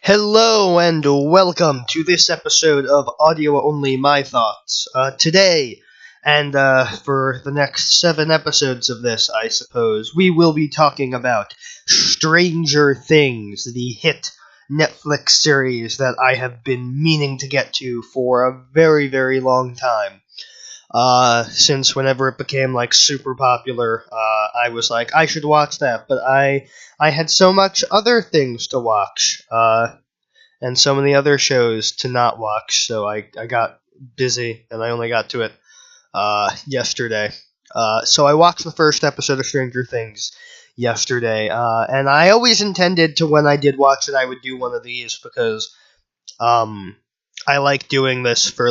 Hello and welcome to this episode of Audio Only My Thoughts. Today, and for the next 7 episodes of this, I suppose, we will be talking about Stranger Things, the hit Netflix series that I have been meaning to get to for a very, very long time. Since whenever it became, super popular, I was like, I should watch that, but I had so much other things to watch, and so many other shows to not watch, so I got busy, and I only got to it, yesterday. So I watched the first episode of Stranger Things yesterday, and I always intended to, when I did watch it, I would do one of these, because, I like doing this for,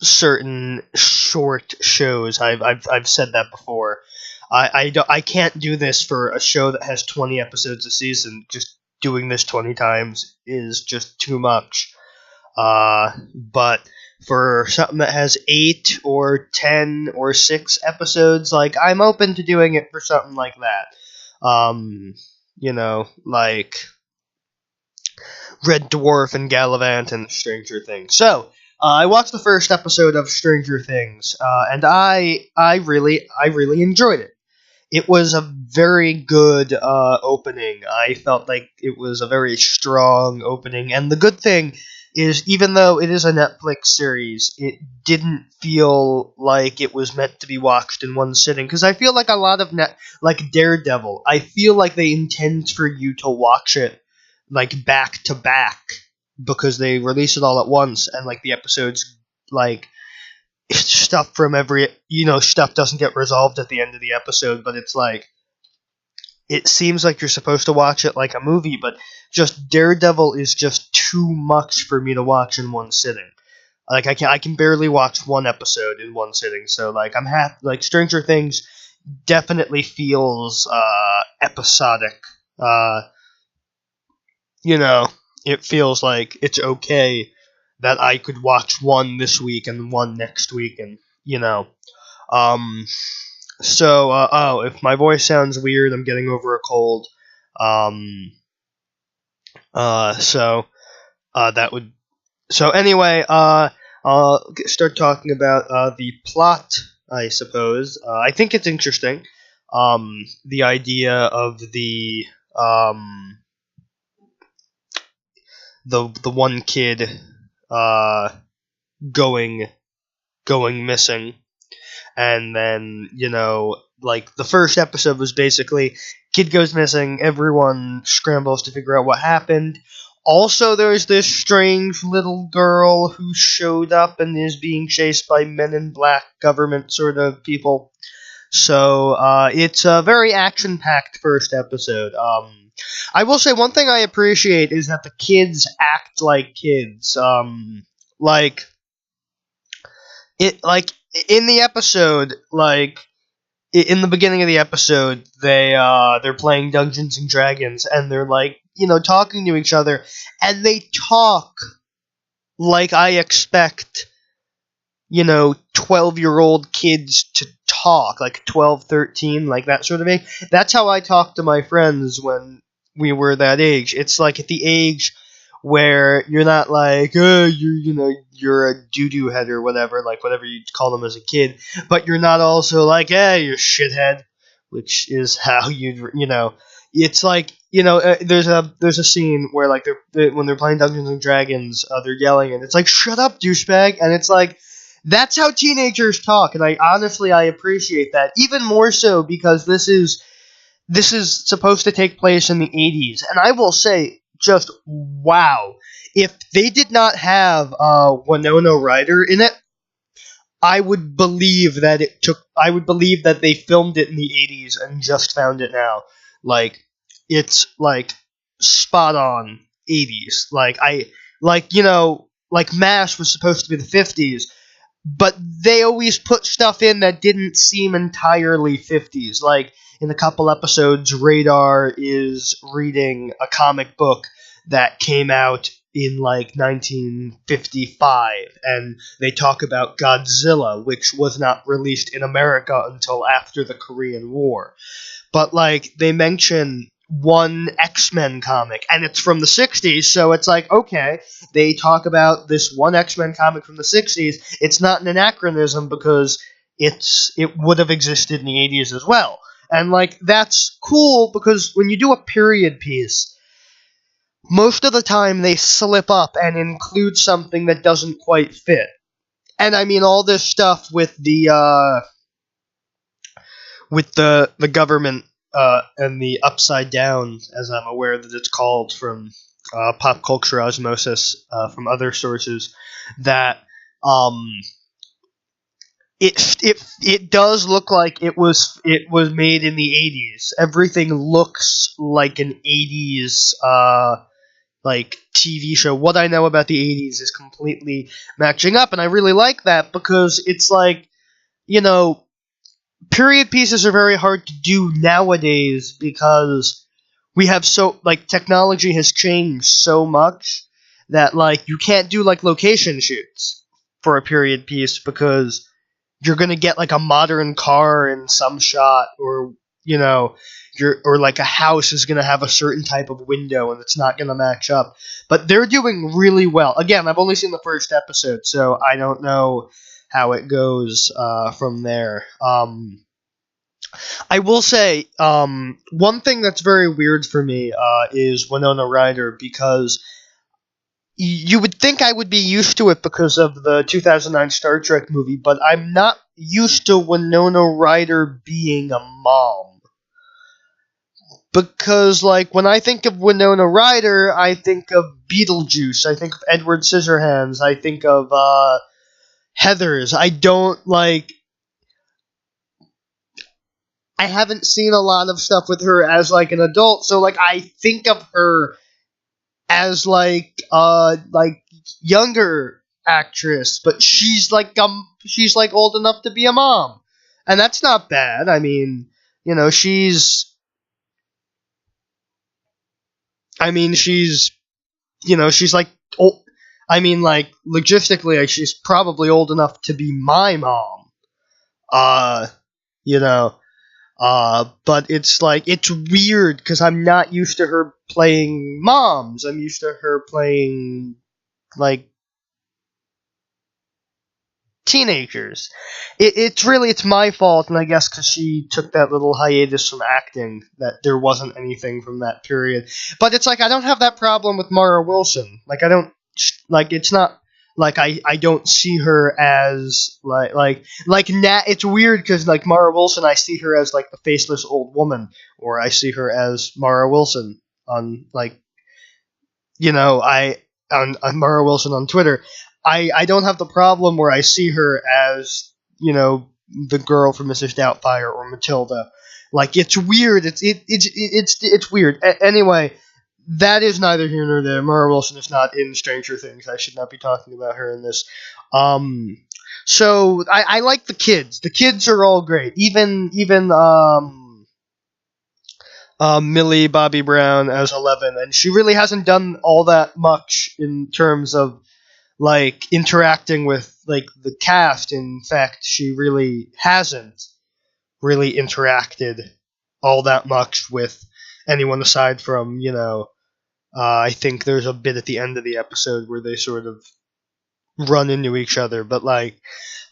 certain short shows. I've said that before. I can't do this for a show that has 20 episodes a season. Just doing this 20 times is just too much. But for something that has 8 or 10 or 6 episodes, I'm open to doing it for something like that. Like Red Dwarf and Gallivant and Stranger Things. So, I watched the first episode of Stranger Things, and I really enjoyed it. It was a very good opening. I felt like it was a very strong opening, and the good thing is, even though it is a Netflix series, it didn't feel like it was meant to be watched in one sitting, because I feel like a lot of like Daredevil, I feel like they intend for you to watch it back to back, because they release it all at once, and the episodes, stuff from every, stuff doesn't get resolved at the end of the episode, but it's it seems like you're supposed to watch it like a movie, but just Daredevil is just too much for me to watch in one sitting. I can barely watch one episode in one sitting, so I'm happy. Stranger Things definitely feels episodic. It feels like it's okay that I could watch one this week and one next week, and, if my voice sounds weird, I'm getting over a cold, anyway, I'll start talking about, the plot, I suppose. I think it's interesting, the idea of the one kid going missing, and then the first episode was basically kid goes missing, everyone scrambles to figure out what happened. Also, there's this strange little girl who showed up and is being chased by men in black government sort of people. So it's a very action-packed first episode. I will say one thing I appreciate is that the kids act like kids. In the episode, in the beginning of the episode, they're playing Dungeons and Dragons, and they're talking to each other, and they talk like I expect 12-year-old kids to talk, 12, 13, that sort of age. That's how I talk to my friends when we were that age. It's at the age where you're not you're a doo-doo head or whatever, whatever you call them as a kid, but you're not also hey, you shithead, which is how it's there's a scene where when they're playing Dungeons and Dragons, they're yelling, and it's shut up, douchebag, and it's that's how teenagers talk, and I appreciate that, even more so because this is supposed to take place in the 80s, and I will say, just wow, if they did not have Winona Ryder in it, I would believe that they filmed it in the 80s and just found it now. It's spot on 80s. MASH was supposed to be the 50s, but they always put stuff in that didn't seem entirely 50s. In a couple episodes, Radar is reading a comic book that came out in 1955, and they talk about Godzilla, which was not released in America until after the Korean War. But they mention one X-Men comic, and it's from the 60s, so it's like, okay, they talk about this one X-Men comic from the 60s. It's not an anachronism because it would have existed in the 80s as well. And, like, that's cool because when you do a period piece, most of the time they slip up and include something that doesn't quite fit. And I mean, all this stuff with the government and the upside down, as I'm aware that it's called from pop culture osmosis from other sources, that it does look like it was made in the 80s. Everything looks like an 80s like TV show. What I know about the 80s is completely matching up, and I really like that because it's like, you know, period pieces are very hard to do nowadays because we have technology has changed so much that, like, you can't do, like, location shoots for a period piece because you're gonna get, like, a modern car in some shot, or, you know, or like a house is gonna have a certain type of window and it's not gonna match up. But they're doing really well. Again, I've only seen the first episode, so I don't know how it goes from there. I will say, one thing that's very weird for me is Winona Ryder, because you would think I would be used to it because of the 2009 Star Trek movie, but I'm not used to Winona Ryder being a mom. Because, like, when I think of Winona Ryder, I think of Beetlejuice, I think of Edward Scissorhands, I think of Heathers. I haven't seen a lot of stuff with her as, like, an adult, so, like, I think of her as, like younger actress, but she's old enough to be a mom, and that's not bad. I mean, you know, she's like old. I mean, like, logistically, like, she's probably old enough to be my mom. You know. But it's like, it's weird because I'm not used to her playing moms. I'm used to her playing, like, teenagers. It's my fault, and I guess because she took that little hiatus from acting, that there wasn't anything from that period. But it's like, I don't have that problem with Mara Wilson. Like, I don't, like, it's not like I don't see her as it's weird because, like, Mara Wilson, I see her as, like, the faceless old woman, or I see her as Mara Wilson on, like, you know, on Mara Wilson on Twitter. I don't have the problem where I see her as, you know, the girl from Mrs. Doubtfire or Matilda. Like, it's weird. It's weird. Anyway, that is neither here nor there. Mara Wilson is not in Stranger Things. I should not be talking about her in this. So I like the kids. The kids are all great. Even Millie Bobby Brown as 11, and she really hasn't done all that much in terms of, like, interacting with, like, the cast. In fact, she really hasn't really interacted all that much with anyone aside from, you know, I think there's a bit at the end of the episode where they sort of run into each other, but, like,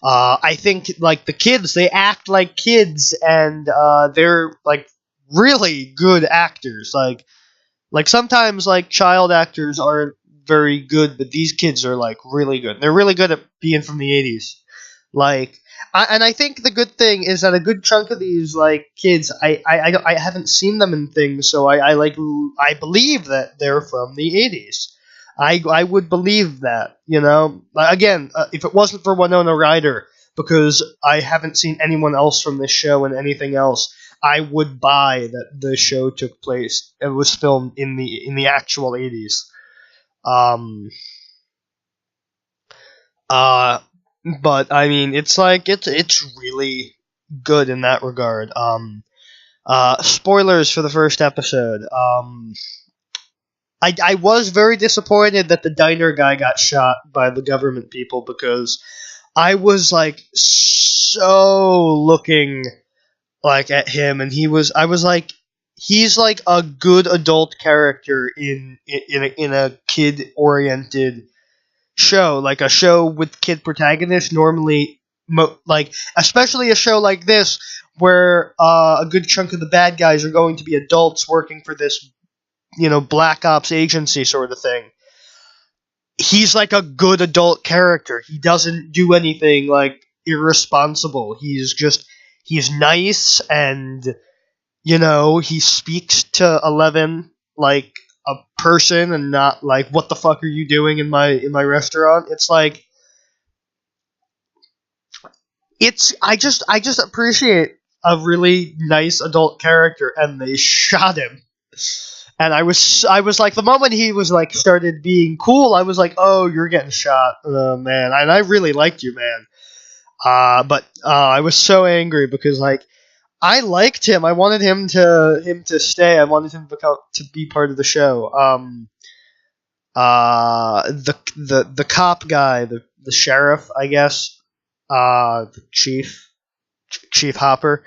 I think, like, the kids, they act like kids, and they're, like, really good actors. Like sometimes, like, child actors aren't very good, but these kids are, like, really good. They're really good at being from the 80s. Like, and I think the good thing is that a good chunk of these, like, kids, I haven't seen them in things, so I believe that they're from the 80s. I would believe that, you know. Again, if it wasn't for Winona Ryder, because I haven't seen anyone else from this show and anything else, I would buy that the show took place. It was filmed in the actual 80s. But I mean, it's like it's really good in that regard. Spoilers for the first episode. I was very disappointed that the diner guy got shot by the government people, because I was, like, so looking, like, at him, and I was like, he's like a good adult character in a kid oriented show, like a show with kid protagonists. Normally, like especially a show like this where a good chunk of the bad guys are going to be adults working for this, black ops agency sort of thing. He's like a good adult character. He doesn't do anything like irresponsible. He's nice, and he speaks to 11 like a person and not like, what the fuck are you doing in my restaurant? It's like I just appreciate a really nice adult character, and they shot him. And I was like, the moment he was like started being cool, I was like, oh, you're getting shot, oh, man. And I really liked you, man. But I was so angry because like I liked him. I wanted him to stay. I wanted him to be part of the show. The cop guy, the sheriff, I guess. The Chief Hopper.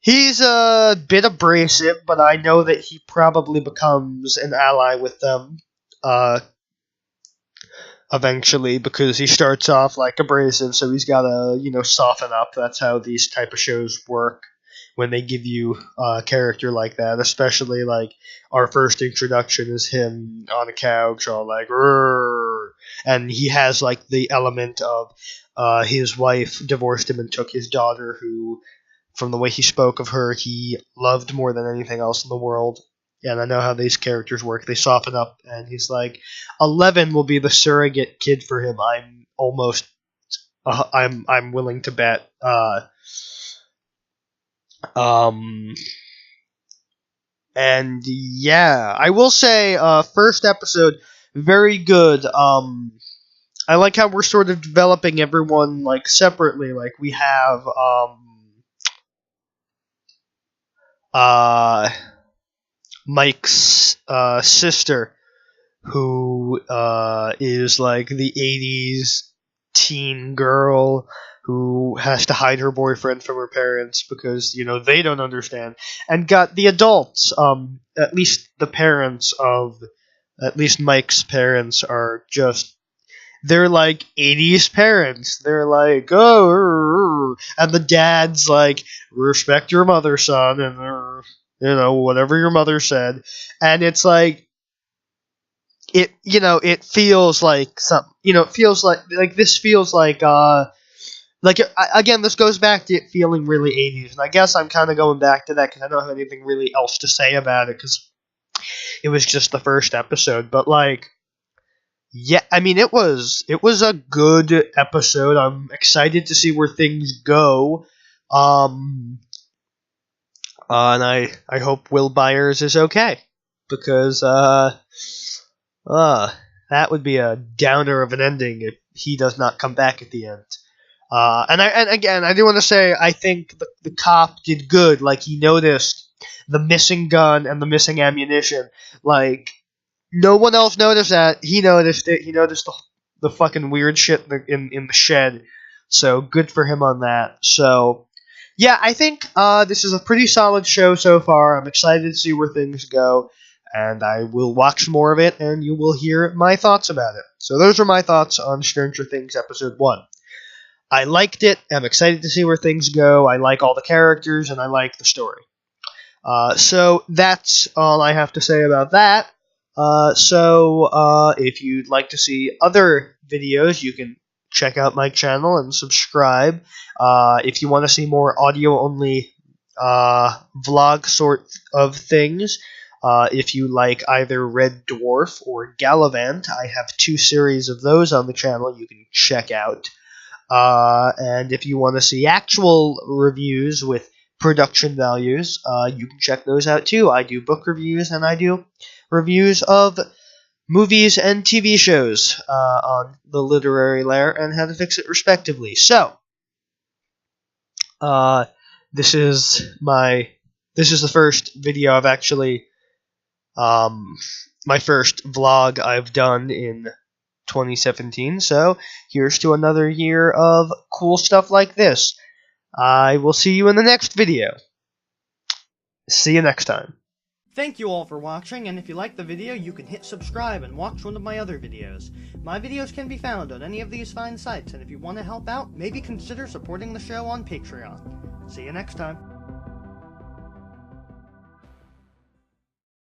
He's a bit abrasive, but I know that he probably becomes an ally with them eventually, because he starts off like abrasive, so he's gotta, soften up. That's how these type of shows work when they give you a character like that, especially like our first introduction is him on a couch all like, "Rrr," and he has like the element of his wife divorced him and took his daughter, who, from the way he spoke of her, he loved more than anything else in the world. And I know how these characters work. They soften up, and he's like, 11 will be the surrogate kid for him. I'm willing to bet. And yeah, I will say, first episode, very good. I like how we're sort of developing everyone like separately. Like we have Mike's sister, who is like the 80s teen girl who has to hide her boyfriend from her parents because, they don't understand. And got the adults, at least the parents of, at least Mike's parents are just, they're like 80s parents. They're like, oh, and the dad's like, respect your mother, son, and whatever your mother said. And it's like, it feels like some, it feels like this feels like, again, this goes back to it feeling really 80s, and I guess I'm kind of going back to that because I don't have anything really else to say about it because it was just the first episode. But like, yeah, I mean, it was a good episode. I'm excited to see where things go. And I hope Will Byers is okay, because that would be a downer of an ending if he does not come back at the end. And again, I do want to say, I think the cop did good. Like, he noticed the missing gun and the missing ammunition. Like, no one else noticed that. He noticed it. He noticed the fucking weird shit in the shed. So, good for him on that. So, yeah, I think this is a pretty solid show so far. I'm excited to see where things go. And I will watch more of it, and you will hear my thoughts about it. So those are my thoughts on Stranger Things Episode 1. I liked it. I'm excited to see where things go. I like all the characters, and I like the story. So that's all I have to say about that. So if you'd like to see other videos, you can check out my channel and subscribe. If you want to see more audio-only vlog sort of things, if you like either Red Dwarf or Gallivant, I have 2 series of those on the channel you can check out. And if you want to see actual reviews with production values, you can check those out too. I do book reviews, and I do reviews of movies and TV shows on The Literary Lair and How to Fix It, respectively. So, this is the first video I've actually, my first vlog I've done in 2017, so here's to another year of cool stuff like this. I will see you in the next video. See you next time. Thank you all for watching, and if you liked the video, you can hit subscribe and watch one of my other videos. My videos can be found on any of these fine sites, and if you want to help out, maybe consider supporting the show on Patreon. See you next time.